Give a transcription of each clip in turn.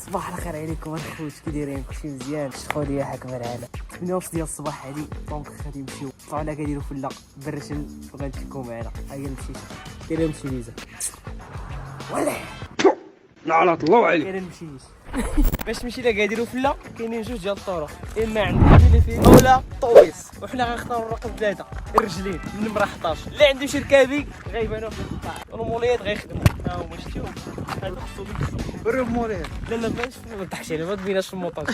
صباح الخير عليكم الخوت، كي دايرين؟ كلشي مزيان؟ شخوليه حكم العالم 8:30 ديال الصباح هادي. دونك غادي نمشيو طلعنا كنديرو فلا برشل وغنتفكو معنا. هاهي المشيشه دايره نمشي ليزا ولا لعنة الله عليك. دايره نمشيش باش تمشي لا كنديرو فلا كاينين جوج ديال الطرق، اما عند التليفون اولا طوبيس، وحنا غنختاروا الرقم 3 الرجلين من نمره 11. اللي عنده شركابي غيبانو في القطاع، الموليات غيخدموا ها هما. شتيهم هادو خصو وريهم مولين. لا لا باش ما تضحكش علينا، ما تبيناش في المونتاج.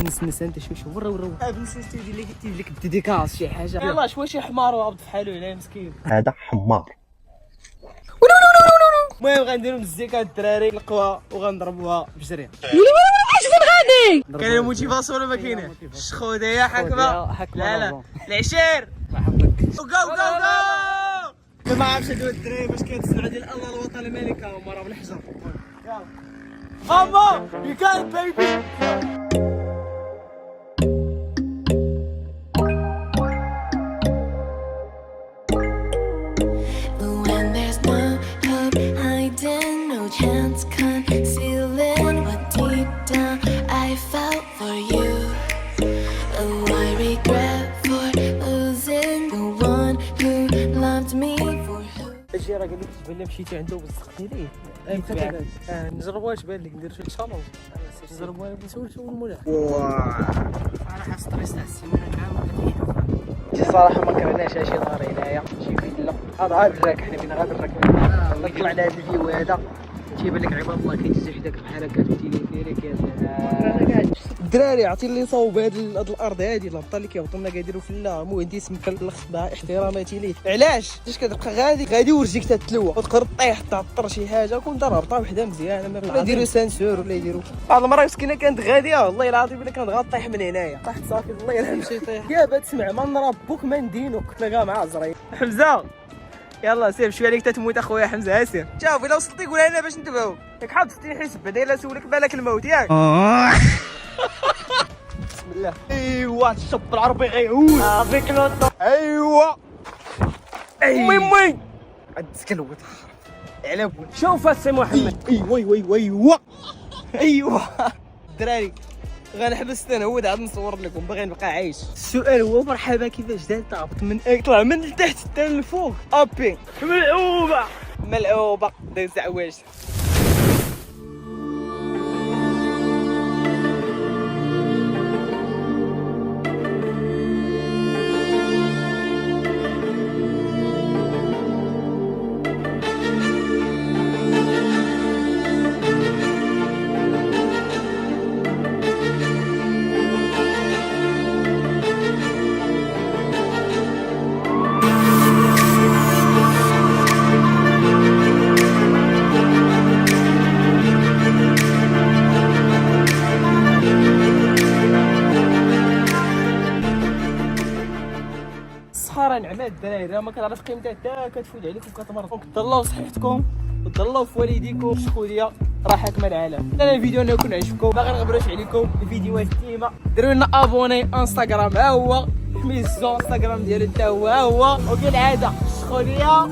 نسنس انت شوي ورا بنسنس تيدير لك ديديكاس شي حاجه. يلاه شي حمار وعبد فحالو عليه مسكين. هذا حمار. المهم غنديرو مزيكا الدراري القوا وغنضربوها بجريه. كاين موتيفاسيون ولا ما كايناش؟ الشخوديه حكمه. لا لا العشير جو جو جو. ما عرفتش هادو الدراري باش كيتسمعوا ديال الله الوطن الملكه هما راه بالحجر. يلا ماما يو كان بيبي. Chance concealing what deep down I felt for you. Oh, I regret for losing the one who loved me for who. هادشي راه قال لك تبان لي مشيتي عنده وزقتي ليه. نجربوها تبان لك ندير شي تشالنج. نجربوها نسولتو المولى. صراحه ستريس تاع السيمانه كامله كتعيدو. صراحه ما كرهناش شي نهار هنايا شي فيلا. هذا غير الراك، حنا فينا غير الراك. نطلع على هذا الفيديو هذا تيبان لك عباد الله كيتجي حداك بحال هكا التليفيريك. يا الدراري عرفتي اللي صاوب هاد الارض هادي الهبطه اللي كيهبطوا لنا كيديروا فلا مهندس مكلخ بها احتراماتي ليه. علاش كتبقى غادي ورجليك تتلوى وتقدر طيح تعطر شي حاجه. كون دار هبطه وحده مزيانه ولا يديروا سانسور ولا يديروا. بعض المرات مسكينه كانت غاديه والله العظيم الا كانت غطيح من هنايا طاحت صافي. الله يرحم شي طيح يا بات تسمع ما نربوك ما ندينوك حنا كاع مع زري. حمزه يلا سير شويه عليك تتموت اخويا حمزه. سير شوف الا وصلتي قولها لنا باش نتبعوك. ياك حاط في الحسب بعدا الا سولك بالك الموت ياك. بسم الله. ايوا الشب العربي غيهوز افيك لوطو. ايوا مي عاد تكلوت على بول. شوف السي محمد. ايوا الدراري غنحبس انا هو عاد نصور لكم باغي نبقى عايش. السؤال هو مرحبا كيفاش دار تهبط من طلع من لتحت حتى للفوق ابي ملعوبه داير زعواج. صحارى نعمات الدراري راه ما كنعرف قيمتها حتى كتفوت عليكم كتمرض. تهلاو صحتكم وتهلاو في والديكم. الشخوديه راه حاكمه العالم. انا الفيديو انا يكون عجبكم ما غنغبروش عليكم الفيديوهات ديما. ديروا لنا ابوني انستغرام ها هو، حميزو انستغرام ديالو حتى هو وكالعاده الشخوديه.